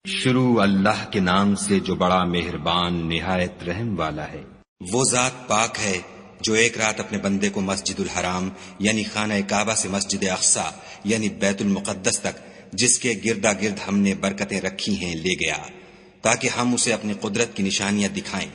شروع اللہ کے نام سے جو بڑا مہربان نہایت رحم والا ہے۔ وہ ذات پاک ہے جو ایک رات اپنے بندے کو مسجد الحرام یعنی خانہ کعبہ سے مسجد اقصی یعنی بیت المقدس تک جس کے گردا گرد ہم نے برکتیں رکھی ہیں لے گیا تاکہ ہم اسے اپنی قدرت کی نشانیاں دکھائیں۔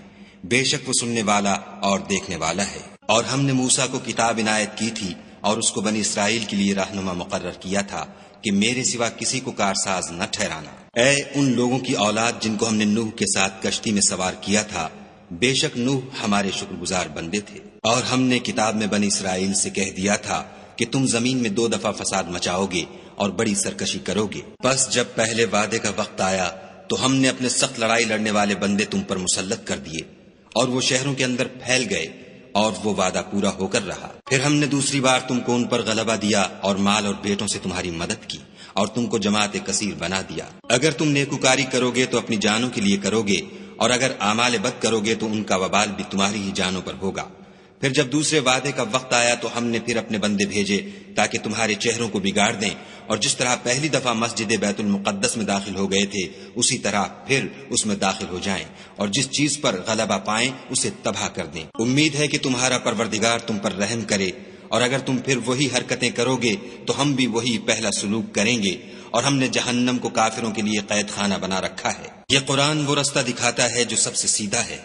بے شک وہ سننے والا اور دیکھنے والا ہے۔ اور ہم نے موسیٰ کو کتاب عنایت کی تھی اور اس کو بنی اسرائیل کے لیے رہنما مقرر کیا تھا کہ میرے سوا کسی کو کارساز نہ ٹھہرانا۔ اے ان لوگوں کی اولاد جن کو ہم نے نوح کے ساتھ کشتی میں سوار کیا تھا، بے شک نوح ہمارے شکر گزار بندے تھے۔ اور ہم نے کتاب میں بنی اسرائیل سے کہہ دیا تھا کہ تم زمین میں 2 دفعہ فساد مچاؤ گے اور بڑی سرکشی کرو گے۔ بس جب پہلے وعدے کا وقت آیا تو ہم نے اپنے سخت لڑائی لڑنے والے بندے تم پر مسلط کر دیے اور وہ شہروں کے اندر پھیل گئے اور وہ وعدہ پورا ہو کر رہا۔ پھر ہم نے دوسری بار تم کو ان پر غلبہ دیا اور مال اور بیٹوں سے تمہاری مدد کی اور تم کو جماعت کثیر بنا دیا۔ اگر تم نیکوکاری کرو گے تو اپنی جانوں کے لیے کرو گے اور اگر اعمال بد کرو گے تو ان کا وبال بھی تمہاری ہی جانوں پر ہوگا۔ پھر جب دوسرے وعدے کا وقت آیا تو ہم نے پھر اپنے بندے بھیجے تاکہ تمہارے چہروں کو بگاڑ دیں، اور جس طرح پہلی دفعہ مسجد بیت المقدس میں داخل ہو گئے تھے اسی طرح پھر اس میں داخل ہو جائیں، اور جس چیز پر غلبہ پائیں اسے تباہ کر دیں۔ امید ہے کہ تمہارا پروردگار تم پر رحم کرے، اور اگر تم پھر وہی حرکتیں کرو گے تو ہم بھی وہی پہلا سلوک کریں گے، اور ہم نے جہنم کو کافروں کے لیے قید خانہ بنا رکھا ہے۔ یہ قرآن وہ رستہ دکھاتا ہے جو سب سے سیدھا ہے،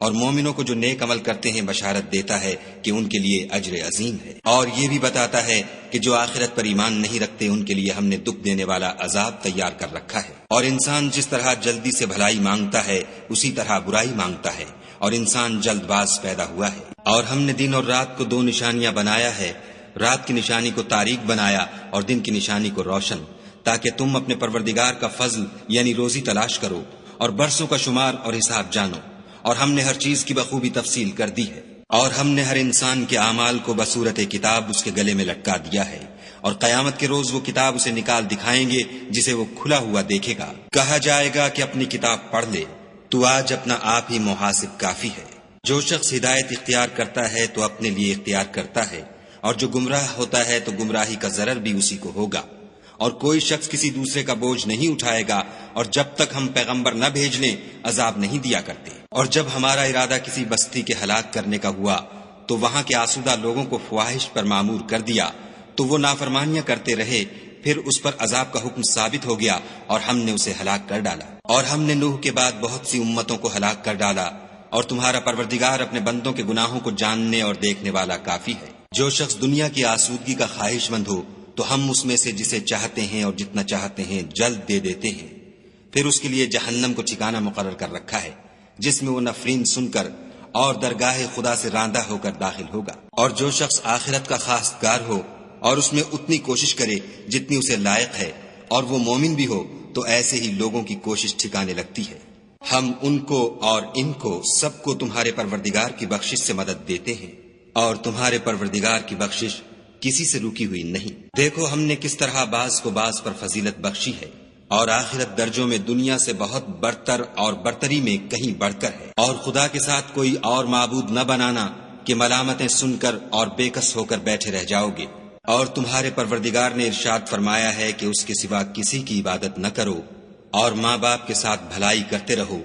اور مومنوں کو جو نیک عمل کرتے ہیں بشارت دیتا ہے کہ ان کے لیے اجر عظیم ہے، اور یہ بھی بتاتا ہے کہ جو آخرت پر ایمان نہیں رکھتے ان کے لیے ہم نے دکھ دینے والا عذاب تیار کر رکھا ہے۔ اور انسان جس طرح جلدی سے بھلائی مانگتا ہے اسی طرح برائی مانگتا ہے، اور انسان جلد باز پیدا ہوا ہے۔ اور ہم نے دن اور رات کو 2 نشانیاں بنایا ہے، رات کی نشانی کو تاریک بنایا اور دن کی نشانی کو روشن، تاکہ تم اپنے پروردگار کا فضل یعنی روزی تلاش کرو اور برسوں کا شمار اور حساب جانو۔ اور ہم نے ہر چیز کی بخوبی تفصیل کر دی ہے، اور ہم نے ہر انسان کے اعمال کو بصورت کتاب اس کے گلے میں لٹکا دیا ہے، اور قیامت کے روز وہ کتاب اسے نکال دکھائیں گے جسے وہ کھلا ہوا دیکھے گا۔ کہا جائے گا کہ اپنی کتاب پڑھ لے، تو آج اپنا آپ ہی محاسب کافی ہے۔ جو شخص ہدایت اختیار کرتا ہے تو اپنے لیے اختیار کرتا ہے، اور جو گمراہ ہوتا ہے تو گمراہی کا ضرر بھی اسی کو ہوگا۔ اور کوئی شخص کسی دوسرے کا بوجھ نہیں اٹھائے گا، اور جب تک ہم پیغمبر نہ بھیج لیں عذاب نہیں دیا کرتے۔ اور جب ہمارا ارادہ کسی بستی کے ہلاک کرنے کا ہوا تو وہاں کے آسودہ لوگوں کو فواحش پر معمور کر دیا تو وہ نافرمانیاں کرتے رہے، پھر اس پر عذاب کا حکم ثابت ہو گیا اور ہم نے اسے ہلاک کر ڈالا۔ اور ہم نے نوح کے بعد بہت سی امتوں کو ہلاک کر ڈالا، اور تمہارا پروردگار اپنے بندوں کے گناہوں کو جاننے اور دیکھنے والا کافی ہے۔ جو شخص دنیا کی آسودگی کا خواہش مند ہو تو ہم اس میں سے جسے چاہتے ہیں اور جتنا چاہتے ہیں جلد دے دیتے ہیں، پھر اس کے لیے جہنم کو ٹھکانہ مقرر کر رکھا ہے جس میں وہ نفرین سن کر اور درگاہ خدا سے راندہ ہو کر داخل ہوگا۔ اور جو شخص آخرت کا خواستگار ہو اور اس میں اتنی کوشش کرے جتنی اسے لائق ہے اور وہ مومن بھی ہو تو ایسے ہی لوگوں کی کوشش ٹھکانے لگتی ہے۔ ہم ان کو اور ان کو سب کو تمہارے پروردگار کی بخشش سے مدد دیتے ہیں، اور تمہارے پروردگار کی بخشش کسی سے رکی ہوئی نہیں۔ دیکھو ہم نے کس طرح بعض کو بعض پر فضیلت بخشی ہے، اور آخرت درجوں میں دنیا سے بہت برتر اور برتری میں کہیں بڑھ کر ہے۔ اور خدا کے ساتھ کوئی اور معبود نہ بنانا کہ ملامتیں سن کر اور بے کس ہو کر بیٹھے رہ جاؤ گے۔ اور تمہارے پروردگار نے ارشاد فرمایا ہے کہ اس کے سوا کسی کی عبادت نہ کرو، اور ماں باپ کے ساتھ بھلائی کرتے رہو۔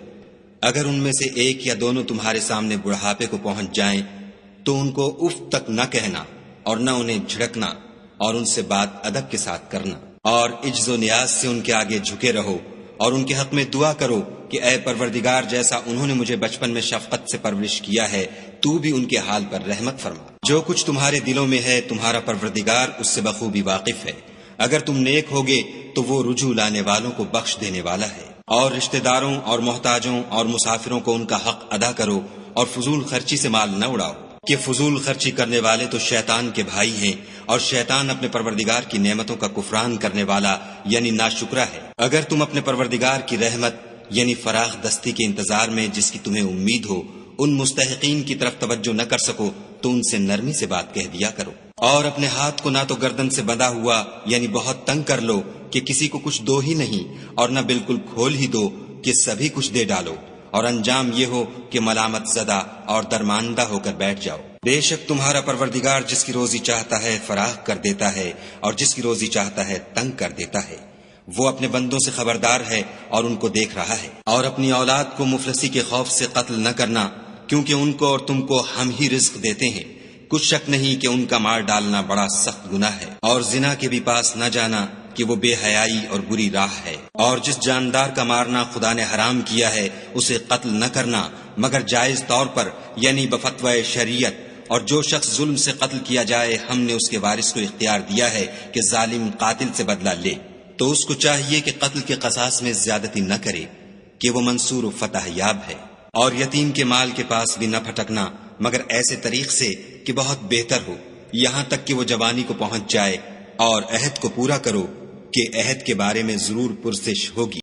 اگر ان میں سے ایک یا دونوں تمہارے سامنے بڑھاپے کو پہنچ جائیں تو ان کو اف تک نہ کہنا اور نہ انہیں جھڑکنا، اور ان سے بات ادب کے ساتھ کرنا، اور عجز و نیاز سے ان کے آگے جھکے رہو، اور ان کے حق میں دعا کرو کہ اے پروردگار جیسا انہوں نے مجھے بچپن میں شفقت سے پرورش کیا ہے تو بھی ان کے حال پر رحمت فرما۔ جو کچھ تمہارے دلوں میں ہے تمہارا پروردگار اس سے بخوبی واقف ہے۔ اگر تم نیک ہوگے تو وہ رجوع لانے والوں کو بخش دینے والا ہے۔ اور رشتہ داروں اور محتاجوں اور مسافروں کو ان کا حق ادا کرو، اور فضول خرچی سے مال نہ اڑاؤ، کہ فضول خرچی کرنے والے تو شیطان کے بھائی ہیں، اور شیطان اپنے پروردگار کی نعمتوں کا کفران کرنے والا یعنی ناشکرا ہے۔ اگر تم اپنے پروردگار کی رحمت یعنی فراخ دستی کے انتظار میں جس کی تمہیں امید ہو ان مستحقین کی طرف توجہ نہ کر سکو تو ان سے نرمی سے بات کہہ دیا کرو، اور اپنے ہاتھ کو نہ تو گردن سے بندھا ہوا یعنی بہت تنگ کر لو کہ کسی کو کچھ دو ہی نہیں، اور نہ بالکل کھول ہی دو کہ سبھی کچھ دے ڈالو، اور انجام یہ ہو کہ ملامت زدہ اور درماندہ ہو کر بیٹھ جاؤ۔ بے شک تمہارا پروردگار جس کی روزی چاہتا ہے فراخ کر دیتا ہے، اور جس کی روزی چاہتا ہے تنگ کر دیتا ہے۔ وہ اپنے بندوں سے خبردار ہے اور ان کو دیکھ رہا ہے۔ اور اپنی اولاد کو مفلسی کے خوف سے قتل نہ کرنا، کیونکہ ان کو اور تم کو ہم ہی رزق دیتے ہیں، کچھ شک نہیں کہ ان کا مار ڈالنا بڑا سخت گناہ ہے۔ اور زنا کے بھی پاس نہ جانا کہ وہ بے حیائی اور بری راہ ہے۔ اور جس جاندار کا مارنا خدا نے حرام کیا ہے اسے قتل نہ کرنا مگر جائز طور پر، یعنی بفتوی شریعت۔ اور جو شخص ظلم سے قتل کیا جائے ہم نے اس کے وارث کو اختیار دیا ہے کہ ظالم قاتل سے بدلہ لے، تو اس کو چاہیے کہ قتل کے قصاص میں زیادتی نہ کرے کہ وہ منصور و فتح یاب ہے۔ اور یتیم کے مال کے پاس بھی نہ پھٹکنا مگر ایسے طریق سے کہ بہت بہتر ہو، یہاں تک کہ وہ جوانی کو پہنچ جائے۔ اور عہد کو پورا کرو کہ عہد کے بارے میں ضرور پرسش ہوگی۔